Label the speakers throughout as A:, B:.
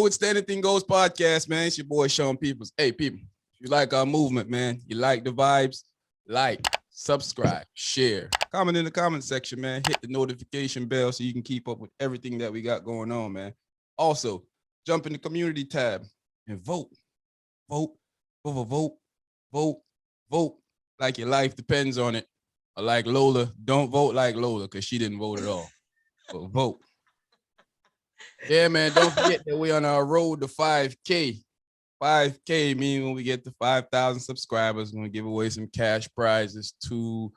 A: it's the Anything Goes podcast, man. It's your boy Sean Peoples. Hey, people, if you like our movement, man, you like the vibes, like, subscribe, share, comment in the comment section, man. Hit the notification bell so you can keep up with everything that we got going on, man. Also, jump in the community tab and vote. Vote, vote like your life depends on it. Or like Lola, don't vote like Lola because she didn't vote at all. But vote. Yeah, man, don't forget that we're on our road to 5K. 5K means when we get to 5,000 subscribers, we're going to give away some cash prizes to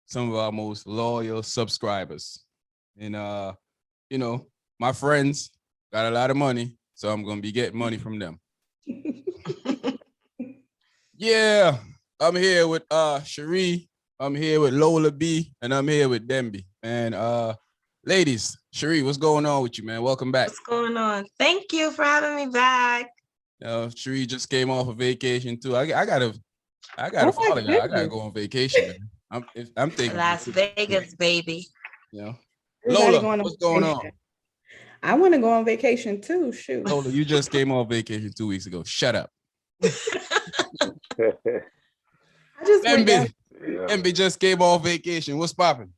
A: some of our most loyal subscribers. And, you know, my friends got a lot of money, so I'm going to be getting money from them. Yeah, I'm here with Cherie. I'm here with Lola B, and I'm here with Demby. And ladies, Cherie, what's going on with you, man? Welcome back.
B: What's going on? Thank you for having me back.
A: Cherie just came off a vacation too. I gotta follow y'all. I gotta go on vacation, man. I'm thinking
B: Las Vegas, baby.
A: You know,
C: Lola,
A: what's going on?
C: I want to go on vacation too. Shoot,
A: Lola, you just came off vacation 2 weeks ago. Shut up.
C: I just went down.
A: MB just came off vacation. What's popping?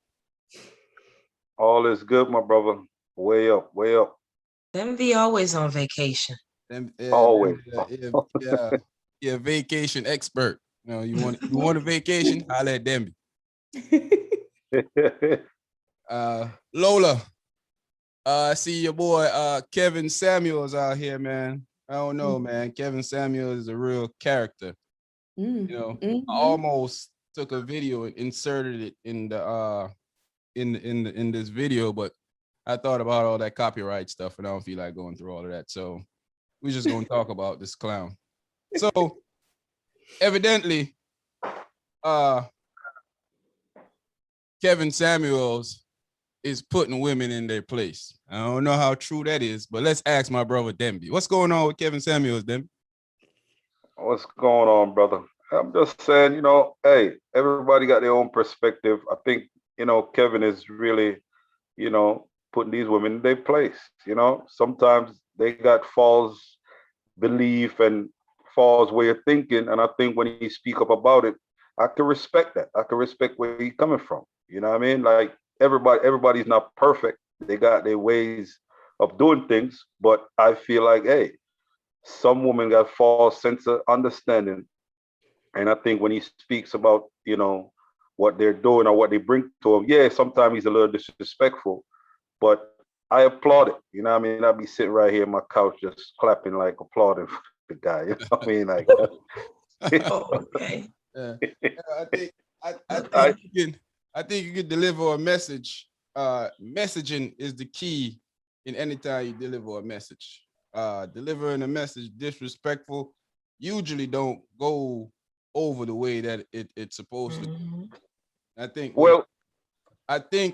D: All is good, my brother. Way up, way up.
B: MV always on vacation.
D: Always.
A: Yeah, vacation expert. You know, you want a vacation? I'll let Demby. Lola, I see your boy Kevin Samuels out here, man. I don't know, man. Kevin Samuels is a real character. You know, I almost took a video and inserted it in the in this video, but I thought about all that copyright stuff and I don't feel like going through all of that. So we're just gonna talk about this clown. So evidently, Kevin Samuels is putting women in their place. I don't know how true that is, but let's ask my brother Demby. What's going on with Kevin Samuels, Demby?
D: What's going on, brother? I'm just saying, you know, hey, everybody got their own perspective. I think, you know, Kevin is really, you know, putting these women in their place. You know, sometimes they got false belief and false way of thinking. And I think when he speak up about it, I can respect that. I can respect where he's coming from. You know what I mean? Like everybody's not perfect. They got their ways of doing things. But I feel like, hey, some women got false sense of understanding. And I think when he speaks about, you know, what they're doing or what they bring to him, yeah, sometimes he's a little disrespectful, but I applaud it. You know what I mean? I'll be sitting right here on my couch just clapping, like applauding for the guy. You know what I mean? Like,
B: Okay.
A: Yeah. I think you can deliver a message. Messaging is the key in any time you deliver a message. Delivering a message disrespectful usually don't go over the way that it's supposed to. I think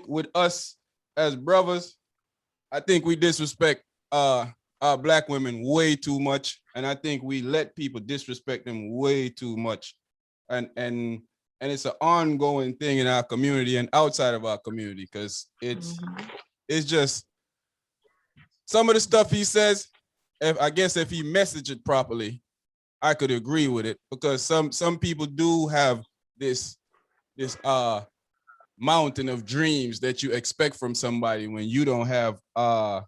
A: with us as brothers, I think we disrespect our black women way too much, and I think we let people disrespect them way too much, and it's an ongoing thing in our community and outside of our community, because it's just some of the stuff he says. If he messaged it properly, I could agree with it, because some people do have this mountain of dreams that you expect from somebody when you don't have a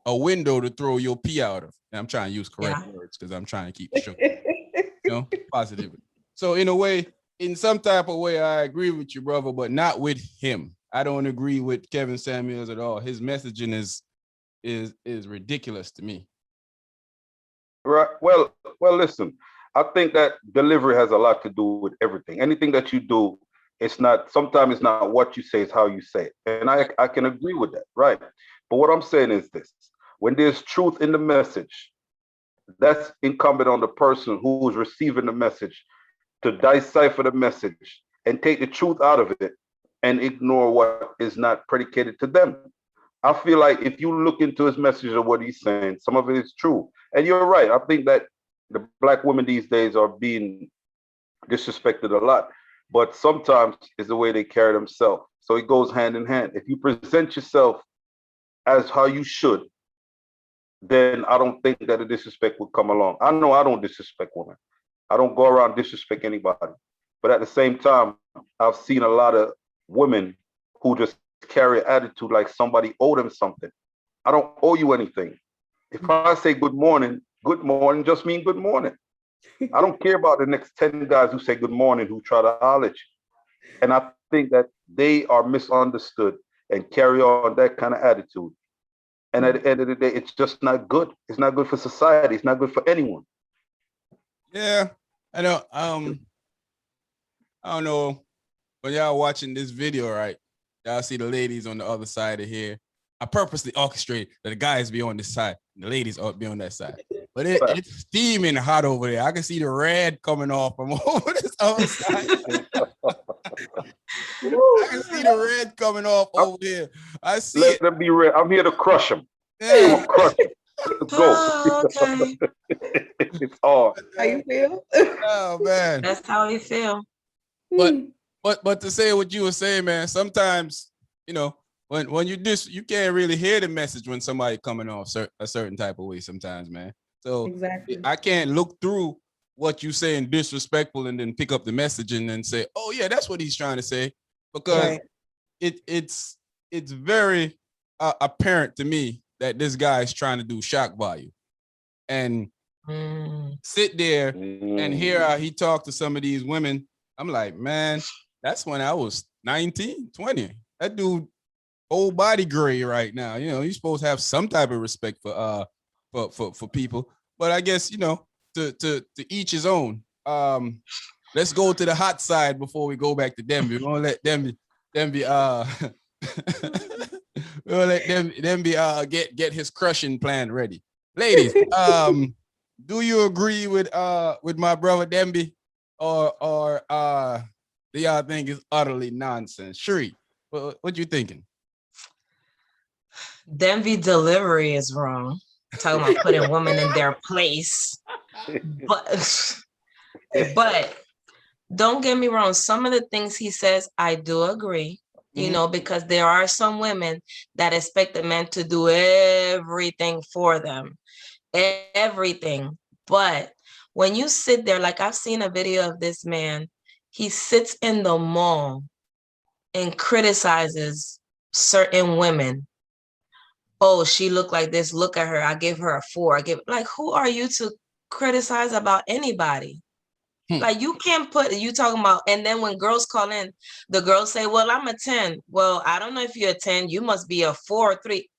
A: window to throw your pee out of. And I'm trying to use correct words because I'm trying to keep it short, you know, positive. So in a way, in some type of way, I agree with you, brother, but not with him. I don't agree with Kevin Samuels at all. His messaging is ridiculous to me.
D: right. Well, listen, I think that delivery has a lot to do with everything. Anything that you do, sometimes it's not what you say, it's how you say it. And I can agree with that, right? But what I'm saying is this: when there's truth in the message, that's incumbent on the person who is receiving the message to decipher the message and take the truth out of it and ignore what is not predicated to them. I feel like if you look into his message or what he's saying, some of it is true. And you're right. I think that the black women these days are being disrespected a lot, but sometimes it's the way they carry themselves. So it goes hand in hand. If you present yourself as how you should, then I don't think that the disrespect would come along. I know I don't disrespect women. I don't go around disrespect anybody. But at the same time, I've seen a lot of women who just carry attitude like somebody owe them something. I don't owe you anything. If I say good morning just mean good morning. I don't care about the next 10 guys who say good morning, who try to holler at you. And I think that they are misunderstood and carry on that kind of attitude. And at the end of the day, it's just not good. It's not good for society. It's not good for anyone.
A: Yeah, I know. I don't know. When y'all watching this video, right? Y'all see the ladies on the other side of here. I purposely orchestrate that the guys be on this side and the ladies ought be on that side. But it's steaming hot over there. I can see the red coming off from over this other side. I can see the red coming off over there. I see
D: Let
A: it.
D: them be red. I'm here to crush them. I'm
A: Yeah.
D: gonna crush them. Let's go.
B: Oh, okay.
D: It's hard.
C: How you feel?
A: Oh man.
B: That's how we feel.
A: But to say what you were saying, man, sometimes, you know, when you can't really hear the message when somebody coming off a certain type of way sometimes, man. So
C: Exactly.
A: I can't look through what you saying disrespectful and then pick up the message and then say, oh yeah, that's what he's trying to say, because
C: Right.
A: it's very apparent to me that this guy is trying to do shock value and sit there and hear how he talked to some of these women. I'm like, man, that's when I was 19, 20. That dude, whole body gray right now. You know, you're supposed to have some type of respect for people. But I guess, you know, to each his own. Let's go to the hot side before we go back to Denby. We're gonna let Denby we'll let Denby get his crushing plan ready. Ladies, do you agree with my brother Denby, or do y'all think it's utterly nonsense? Sheree, what you thinking?
B: Denby delivery is wrong. Talking about putting women in their place. But don't get me wrong. Some of the things he says, I do agree. You know, because there are some women that expect a man to do everything for them. Everything. But when you sit there, like I've seen a video of this man, he sits in the mall and criticizes certain women. Oh, she looked like this. Look at her. I give her a 4. Like, who are you to criticize about anybody? Like, you can't you talking about, and then when girls call in, the girls say, well, I'm a 10. Well, I don't know if you're a 10. You must be a 4 or 3.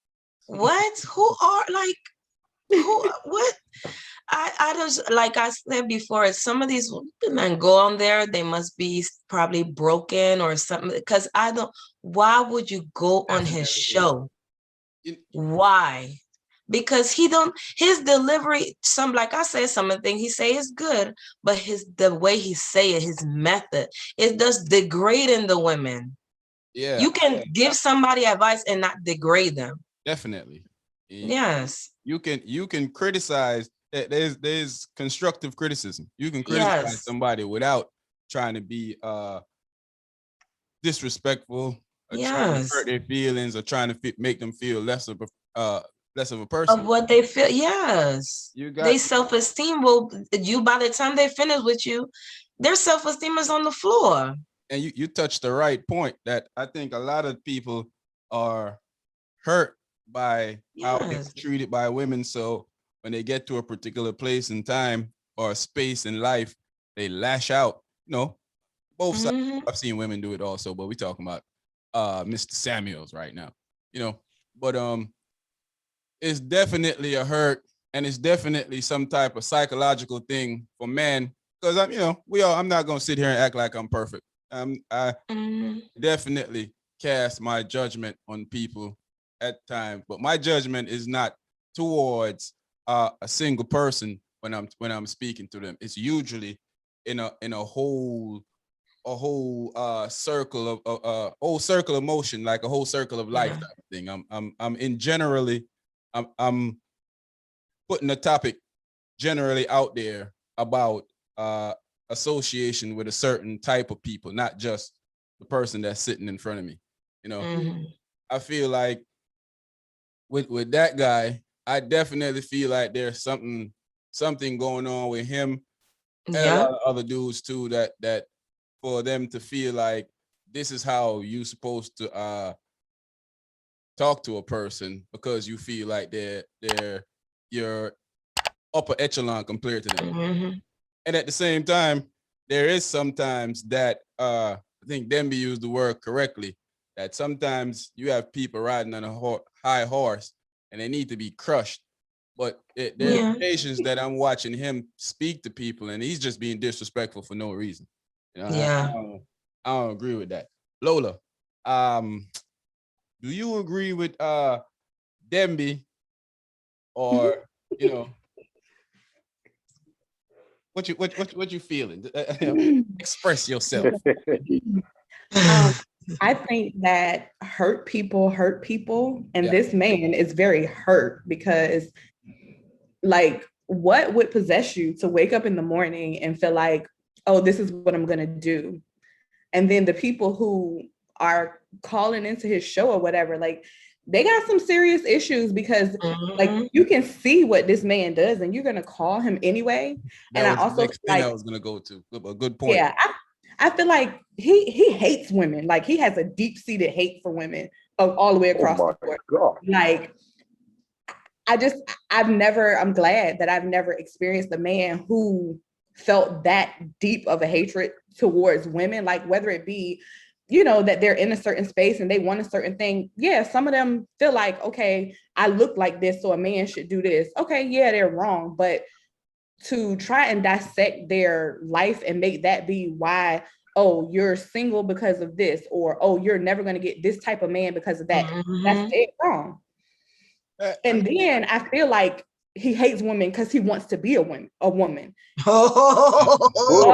B: What? What? I just, like I said before, some of these men go on there, they must be probably broken or something, because why would you go on his show? Why? Because his delivery, like I said, some of the things he say is good, but the way he say it, his method, it does degrading the women. Yeah. You can give somebody advice and not degrade them.
A: Definitely.
B: Yes.
A: You can criticize. There's constructive criticism. You can criticize somebody without trying to be disrespectful, or trying to hurt their feelings, or trying to make them feel less of a person.
B: Of what they feel. Yes. They self-esteem by the time they finish with you, their self-esteem is on the floor.
A: And you touched the right point, that I think a lot of people are hurt by how they're treated by women. So when they get to a particular place in time or a space in life, they lash out. You know, both sides. I've seen women do it also, but we're talking about Mr. Samuels right now. You know, but it's definitely a hurt, and it's definitely some type of psychological thing for men. Because I'm not gonna sit here and act like I'm perfect. I definitely cast my judgment on people at times, but my judgment is not towards a single person when I'm speaking to them. It's usually in a whole circle of whole circle of motion, like a whole circle of life type of thing. I'm putting a topic generally out there about association with a certain type of people, not just the person that's sitting in front of me. You know, I feel like with that guy, I definitely feel like there's something going on with him and a
B: Yeah.
A: lot of other dudes too, that for them to feel like this is how you supposed to talk to a person because you feel like they're your upper echelon compared to them.
B: Mm-hmm.
A: And at the same time, there is sometimes that I think Demby used the word correctly, that sometimes you have people riding on a high horse and they need to be crushed. But there are
B: Yeah.
A: occasions that I'm watching him speak to people and he's just being disrespectful for no reason. You know,
B: Yeah.
A: I don't agree with that. Lola, do you agree with Demby, or you know what you feeling? Express yourself.
C: I think that hurt people, and
A: Yeah.
C: this man is very hurt because, like, what would possess you to wake up in the morning and feel like, oh, this is what I'm gonna do? And then the people who are calling into his show or whatever, like, they got some serious issues because like
B: Mm-hmm.
C: you can see what this man does and you're gonna call him anyway.
A: That
C: And I
A: was the
C: also
A: next
C: feel
A: thing I
C: like,
A: was gonna go to. A good point.
C: yeah, I feel like he hates women. Like, he has a deep-seated hate for women of all the way
D: Oh
C: across
D: my
C: the board.
D: God.
C: Like, I'm glad that I've never experienced a man who felt that deep of a hatred towards women, like whether it be, that they're in a certain space and they want a certain thing. Yeah, some of them feel like, okay, I look like this, so a man should do this. Okay, yeah, they're wrong. But to try and dissect their life and make that be why, oh, you're single because of this, or oh, you're never going to get this type of man because of that, that's dead wrong. And then I feel like he hates women because he wants to be a woman. All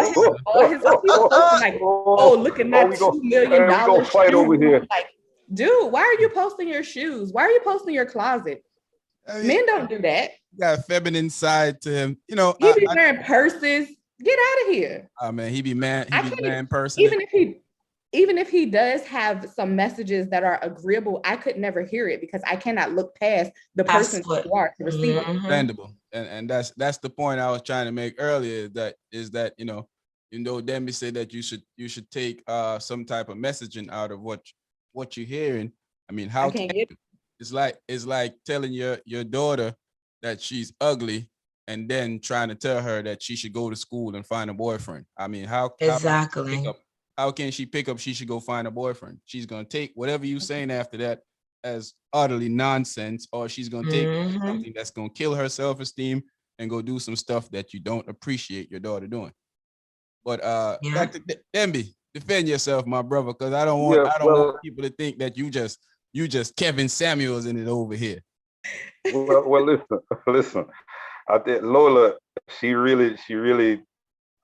C: his people posting like, oh, look at my $2 million.
D: We gonna fight over here.
C: Like, dude, why are you posting your shoes? Why are you posting your closet? Men don't do that.
A: Got a feminine side to him.
C: He be wearing purses. Get out of here.
A: Man, he be man person.
C: Even if he does have some messages that are agreeable, I could never hear it because I cannot look past the person who are to receive it.
A: Understandable. And that's the point I was trying to make earlier, is that Demby said that you should take some type of messaging out of what you're hearing. I mean, how can you? It's like telling your daughter that she's ugly and then trying to tell her that she should go to school and find a boyfriend. I mean, how can she pick up she should go find a boyfriend? She's gonna take whatever you saying after that as utterly nonsense, or she's gonna take something that's gonna kill her self-esteem and go do some stuff that you don't appreciate your daughter doing. But Dr. Demby, defend yourself, my brother, because I don't want people to think that you just Kevin Samuels in it over here.
D: Well, listen. I think Lola, she really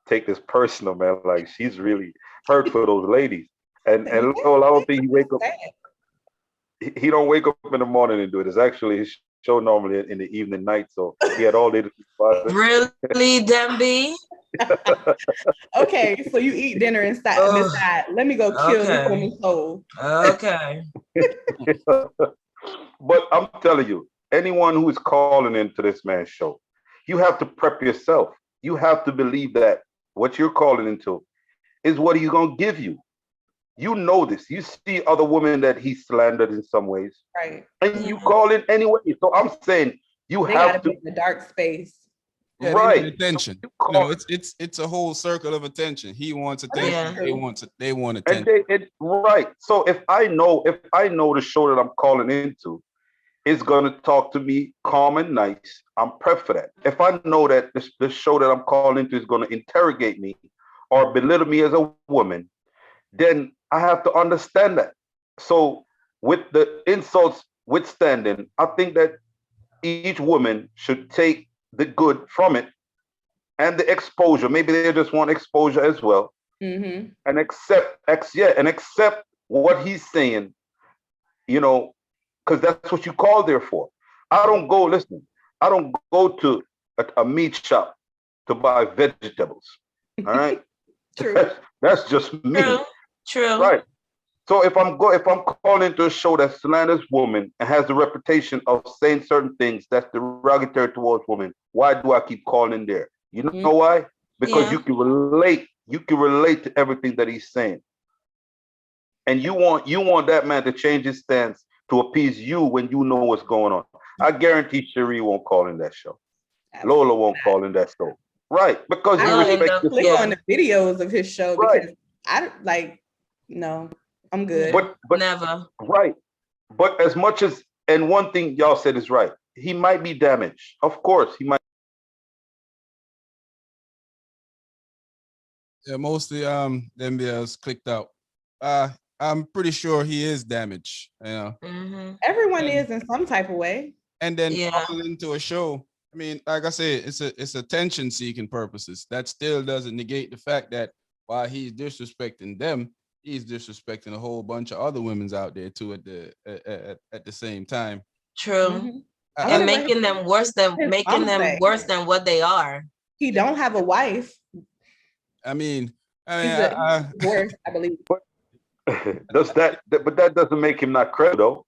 D: take this personal, man. Like, she's really hurt for those ladies. And Lola, I don't think he don't wake up in the morning and do it. It's actually his show normally in the evening night. So he had all day to
B: Really, Demby?
C: Okay, so you eat dinner and decide, let me go kill this woman's soul.
B: Okay.
D: But I'm telling you, anyone who is calling into this man's show, you have to prep yourself. You have to believe that what you're calling into is what he's going to give you. You know this. You see other women that he slandered in some ways.
C: Right.
D: And you call in anyway. So I'm saying they have to
C: be in the dark space.
A: Yeah,
D: right.
A: Attention. So it's a whole circle of attention. He wants attention. Yeah. They want attention.
D: Right. So if I know the show that I'm calling into is going to talk to me calm and nice, I'm prepped for that. If I know that the show that I'm calling into is going to interrogate me or belittle me as a woman, then I have to understand that. So with the insults withstanding, I think that each woman should take the good from it and the exposure. Maybe they just want exposure as well, and accept what he's saying, because that's what you call there for. I don't go to a meat shop to buy vegetables. All right.
C: True.
D: That's just me.
B: True.
D: Right. So if I'm calling into a show that slanders women and has the reputation of saying certain things that's derogatory towards women, why do I keep calling there? You know why? Because
B: Yeah.
D: you can relate. You can relate to everything that he's saying, and you want that man to change his stance to appease you when you know what's going on. I guarantee Cherie won't call in that show. Lola won't call in that show. Right? Because
C: I
D: you
C: don't
B: Well,
D: respect
C: even
D: the
C: click
B: yeah.
C: on the videos of his show
D: right.
C: because I don't like. No, I'm good.
D: But
B: Never.
D: right. But as much as, and one thing y'all said is right. He might be damaged. Of course, he might.
A: Yeah, mostly them videos clicked out. I'm pretty sure he is damaged, you know.
B: Mm-hmm.
C: Everyone
A: And,
C: is in some type of way.
A: and then
B: Yeah.
A: calling into a show. I mean, like I said, it's attention seeking purposes. That still doesn't negate the fact that while he's disrespecting them, he's disrespecting a whole bunch of other women's out there too at the same time.
B: True.
C: Mhm.
A: I-
C: I'm
B: And
C: gonna let
B: making them worse than
C: his
B: making
C: mama
B: them
C: say.
B: worse than what they are.
C: He don't have a wife.
A: I mean,
C: He's divorced, I believe.
D: Does that? But that doesn't make him not credible.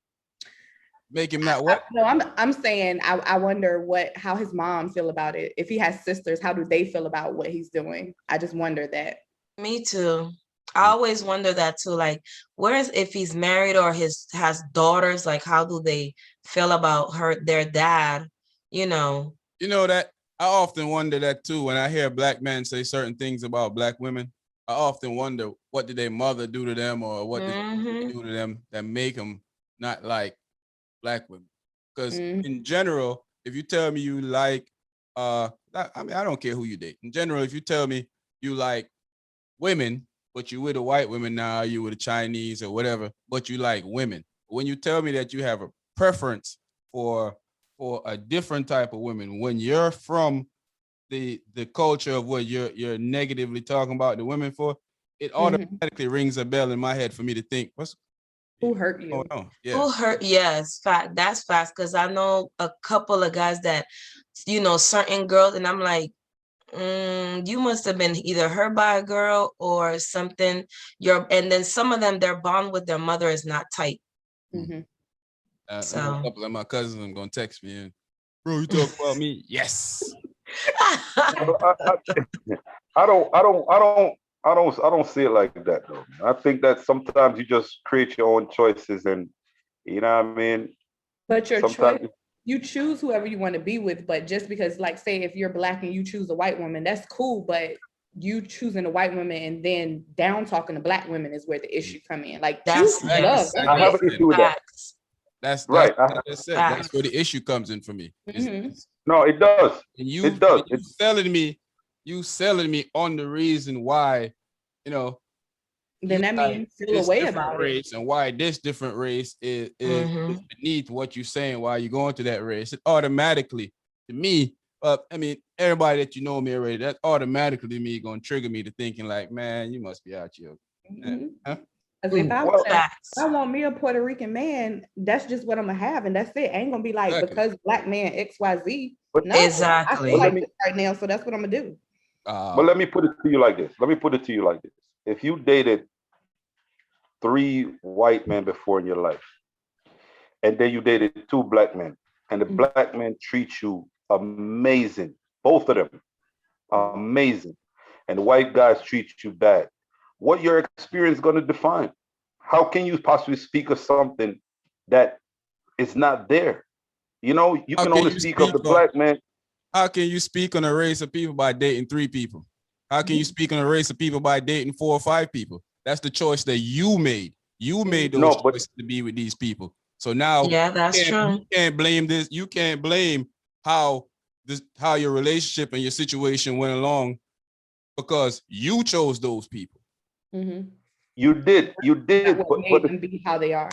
A: make him not what?
C: No, I'm saying I wonder how his mom feel about it. If he has sisters, how do they feel about what he's doing? I just wonder that.
B: Me too. I always wonder that too. Like, whereas if he's married or has daughters, like how do they feel about their dad? You know.
A: You know that I often wonder that too when I hear black men say certain things about black women. I often wonder what did their mother do to them or what did they do to them that make them not like black women. Because in general, if you tell me you like, I mean, I don't care who you date. In general, if you tell me you like women, but you with a white woman now, you with a Chinese or whatever, but you like women. When you tell me that you have a preference for a different type of women, when you're from the culture of what you're negatively talking about the women for, it automatically rings a bell in my head for me to think,
C: Who hurt you?
A: going on? Yeah.
B: Who hurt? Yes, fact. That's fast because I know a couple of guys that, certain girls, and I'm like, you must have been either hurt by a girl or something. And then some of them, their bond with their mother is not tight.
A: A
B: So
A: couple of my cousins are gonna text me and, bro, you talk about me? Yes.
D: I don't see it like that though. I think that sometimes you just create your own choices, and you know what I mean.
C: But your
D: Sometimes
C: choice, you choose whoever you want to be with. But just because, like, say if you're black and you choose a white woman, that's cool. But you choosing a white woman and then down talking to black women is where the issue come in. Like, choose
A: Right.
C: love.
D: I have an issue with that.
A: That's
D: Right.
A: what I said. That's where the issue comes in for me.
D: No, it does.
A: And you,
D: It does.
A: you selling me on the reason why, you know,
C: Then that means you feel a
A: this
C: way
A: different
C: about it.
A: race and why this different race is beneath what you're saying, why you're going to that race. It automatically, to me, I mean, everybody that you know me already, that automatically to me going to trigger me to thinking like, man, you must be out here. Huh?
C: Because if I want me a Puerto Rican man, that's just what I'm gonna have, and that's it. I ain't gonna be like because black man XYZ. No,
B: exactly.
C: I feel like this right now, so that's what I'm gonna do.
D: But let me put it to you like this. If you dated 3 white men before in your life, and then you dated 2 black men, and the black men treat you amazing, both of them amazing, and the white guys treat you bad, what your experience going to define? How can you possibly speak of something that is not there? You know, you can only speak of the black man.
A: How can you speak on a race of people by dating 3 people? How can you speak on a race of people by dating 4 or 5 people? That's the choice that you made. You made those choices to be with these people. So now,
B: that's true.
A: You can't blame this. You can't blame how your relationship and your situation went along because you chose those people.
D: You did.
C: What made them be how they are.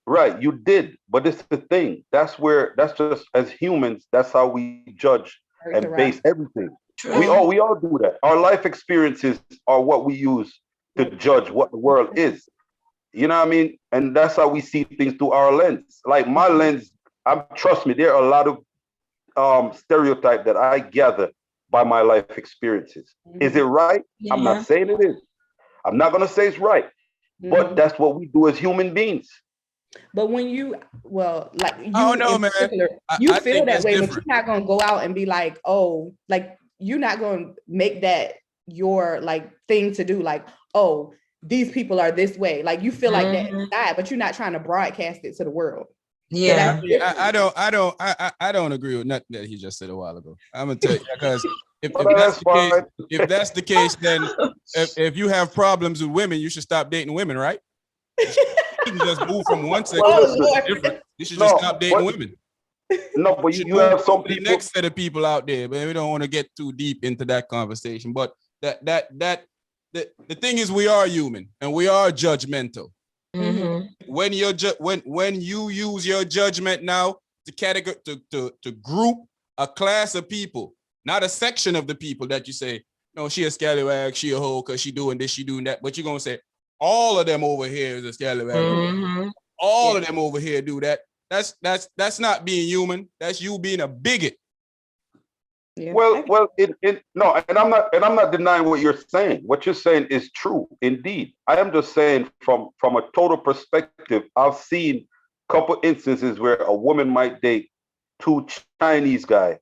D: Right, you did. But it's the thing. That's just as humans, that's how we judge and base everything. True. We all do that. Our life experiences are what we use to judge what the world is. You know what I mean? And that's how we see things through our lens. Like my lens, trust me, there are a lot of stereotypes that I gather by my life experiences. Is it right? I'm not saying it is. I'm not going to say it's right. but that's what we do as human beings.
C: But when you, well, like you
A: I don't know,
C: in
A: man.
C: particular, you
A: I
C: feel
A: think
C: that
A: that's
C: way, but
A: different.
C: you're not gonna go out and be like, oh, like you're not gonna make that your like thing to do, like, oh, these people are this way. Like you feel like that inside, but you're not trying to broadcast it to the world.
B: Yeah.
C: So that's
A: I don't agree with nothing that he just said a while ago. I'm gonna tell you, because if
D: That's fine.
A: that's the case, then if you have problems with women, you should stop dating women, right? You shouldn't just move from one sex
C: Oh,
A: to
C: Lord.
A: different. You should just stop dating women.
D: No, but
A: Should
D: you
A: move
D: have some
A: to the
D: people.
A: next set of people out there, but we don't want to get too deep into that conversation. But the thing is, we are human and we are judgmental.
B: Mhm.
A: When when you use your judgment now to group a class of people, not a section of the people, that you say, no, she a scallywag, she a hoe because she doing this, she doing that, but you're gonna say all of them over here is a scallywag. All of them over here do that. That's not being human. That's you being a bigot.
C: Yeah.
D: Well, no, and I'm not denying what you're saying. What you're saying is true, indeed. I am just saying from a total perspective, I've seen a couple instances where a woman might date two Chinese guys,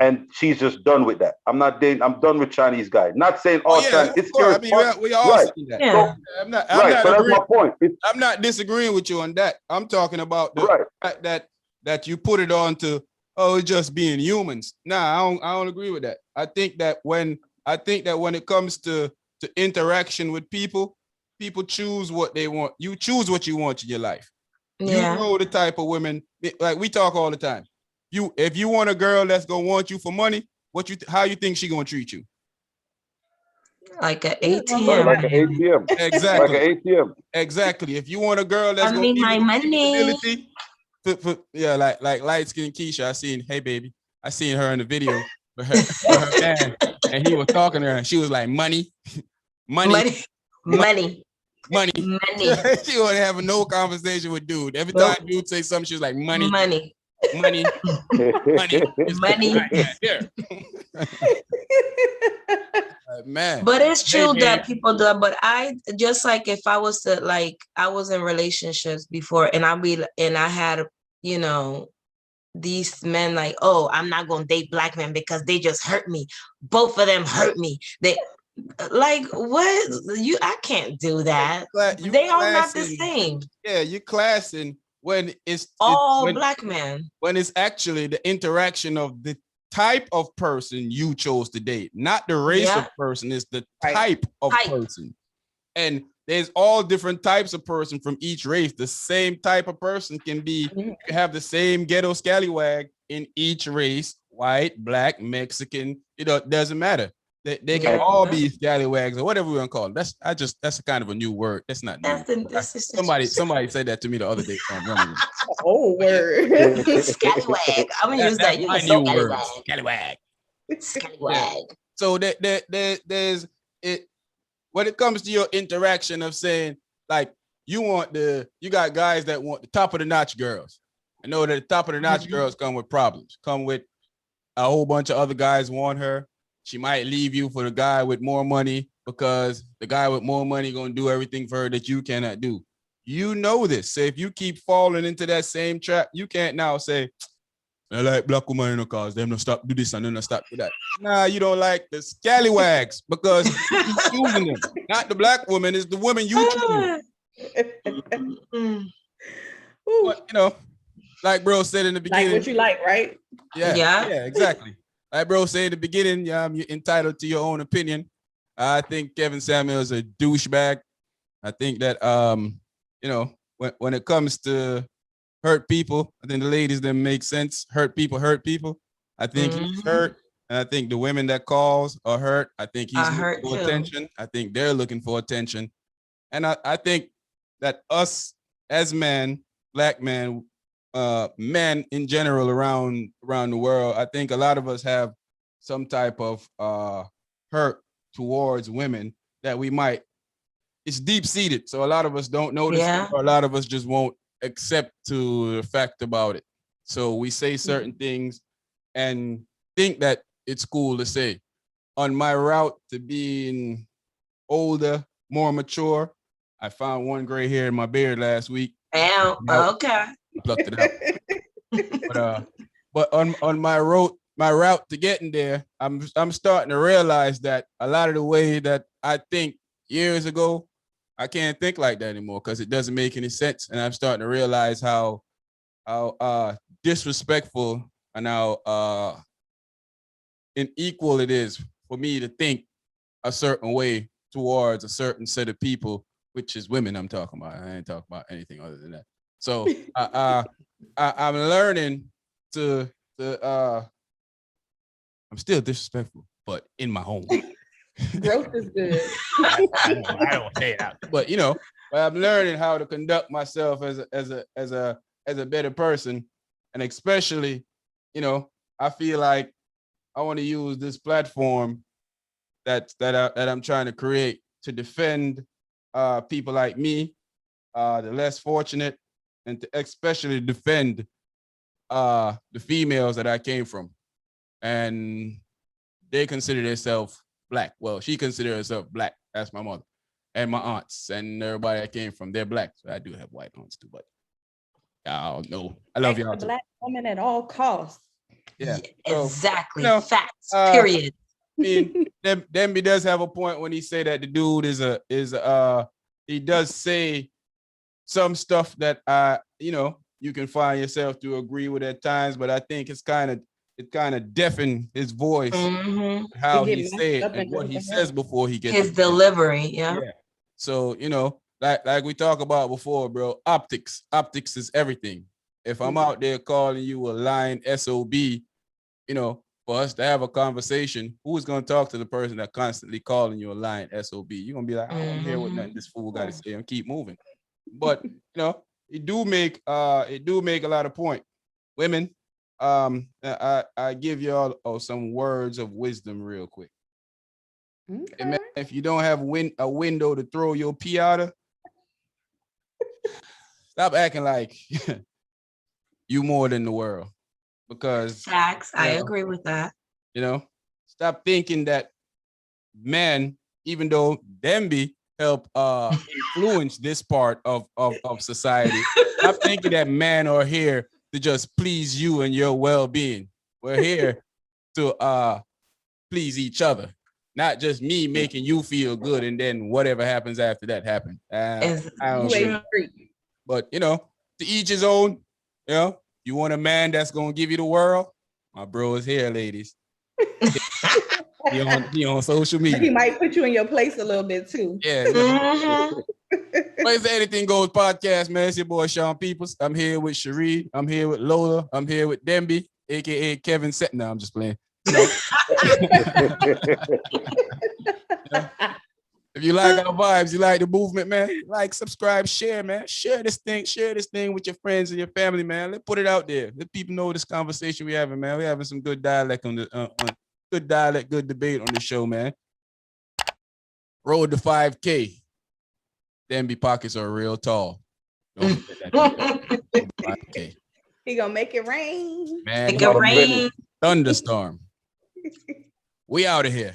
D: and she's just done with that. I'm not dating. I'm done with Chinese guys. Not saying all Chinese. It's
A: I mean, we all
D: right.
A: see that.
B: Yeah.
A: I'm not
D: So that's my point.
A: I'm not disagreeing with you on that. I'm talking about the
D: Right.
A: fact that you put it on to, oh, it's just being humans. Nah, I don't agree with that. I think that when it comes to interaction with people choose what they want. You choose what you want in your life.
B: Yeah.
A: You know the type of women, like we talk all the time. If you want a girl that's gonna want you for money, how you think she gonna treat you?
B: Like an
D: Right,
B: ATM.
D: like an ATM.
A: Exactly.
D: Like an ATM.
A: Exactly. If you want a girl that's
B: I
A: gonna
B: need
A: give
B: my
A: you the
B: money.
A: capability, like light skin Keisha. I seen her in the video with her man, and he was talking to her, and she was like, money.
B: Money. Money.
A: Money.
B: Money.
A: She wasn't having no conversation with dude. Every time dude say something, she was like, money.
B: Money.
A: Money. Money.
B: Money.
A: Here. Man.
B: But it's true
A: Hey,
B: that people do it. But I just like if I was to like I was in relationships before and I had these men like, oh, I'm not gonna date black men because they just hurt me. Both of them hurt me. They like what I can't do that. They are not the same.
A: Yeah, you're classing when it's
B: all black men.
A: When it's actually the interaction of the type of person you chose to date, not the race of person, it's the type of person. And there's all different types of person from each race. The same type of person can have the same ghetto scallywag in each race, white, black, Mexican, it doesn't matter. They can all be scallywags or whatever we're gonna call them. That's a kind of a new word. That's not new. Somebody said that to me the other day.
C: Oh, word.
B: Scallywag. I'm gonna use that.
A: My new word. Scallywag.
B: Scallywag.
A: So there's it when it comes to your interaction of saying like you got guys that want the top of the notch girls. I know that the top of the notch girls come with problems. Come with a whole bunch of other guys want her. She might leave you for the guy with more money because the guy with more money gonna do everything for her that you cannot do. You know this. So if you keep falling into that same trap, you can't now say, I like black women in the cars. Them no stop do this and then no stop do that. Nah, you don't like the scallywags because you keep choosing them. Not the black woman, it's the woman you choose. But, like bro said in the beginning.
C: Like what you like, right?
A: Yeah, exactly. Like bro said in the beginning, you're entitled to your own opinion. I think Kevin Samuel is a douchebag. I think that when it comes to hurt people, I think the ladies that make sense. Hurt people. I think he's hurt. And I think the women that calls are hurt. I think he's looking for attention. I think they're looking for attention. And I think that us as men, black men, men in general around the world, I think a lot of us have some type of hurt towards women that it's deep-seated. So a lot of us don't notice it, or a lot of us just won't accept to the fact about it. So we say certain things and think that it's cool to say. On my route to being older, more mature, I found one gray hair in my beard last week.
B: Ow,
A: Now,
B: okay.
A: I plucked it out. But on my route to getting there, I'm starting to realize that a lot of the way that I think years ago, I can't think like that anymore because it doesn't make any sense. And I'm starting to realize how disrespectful and how unequal it is for me to think a certain way towards a certain set of people, which is women I'm talking about. I ain't talking about anything other than that. So I'm learning to I'm still disrespectful, but in my home.
C: Growth is good.
A: I don't say that, but I'm learning how to conduct myself as a better person, and especially, I feel like I want to use this platform that I'm trying to create to defend people like me, the less fortunate, and to especially defend the females that I came from, and they consider themselves black. Well, she considers herself black. That's my mother and my aunts and everybody I came from. They're black. So I do have white aunts too, but y'all know I love y'all too.
C: Black woman at all costs.
A: Yeah,
B: exactly.
A: So,
B: facts. Period.
A: I mean, Demby does have a point when he say that the dude he does say some stuff that you can find yourself to agree with at times, but I think it kind of deafen his voice, how he say it and what he says before he gets
B: his delivery. Yeah.
A: So like we talked about before, bro. Optics is everything. If I'm out there calling you a lying SOB, for us to have a conversation, who's gonna talk to the person that constantly calling you a lying SOB? You're gonna be like, I don't want to hear what nothing this fool got to say and keep moving. But it do make a lot of point. Women, I give y'all some words of wisdom real quick. Okay. Man, if you don't have a window to throw your pee out of, stop acting like you more than the world. Because
B: facts, I agree with that.
A: Stop thinking that men, even though Demby help influence this part of society, stop thinking that men are here to just please you and your well-being. We're here to please each other, not just me making you feel good and then whatever happens after that happens. I don't know. But to each his own. You want a man that's gonna give you the world? My bro is here, ladies. He on social media.
C: He might put you in your place a little bit too.
A: Yeah. Where's the Anything Goes podcast, man? It's your boy Sean Peoples. I'm here with Cherie. I'm here with Lola. I'm here with Demby, aka Kevin Set. No, I'm just playing. If you like our vibes, you like the movement, man, like, subscribe, share, man. Share this thing with your friends and your family, man. Let's put it out there. Let people know this conversation we're having, man. We're having some good dialect good debate on the show, man. Road to 5K. Demby pockets are real tall. Don't forget that. 5K.
C: He gonna make it rain.
A: Man,
B: make it rain.
A: Thunderstorm. We out of here.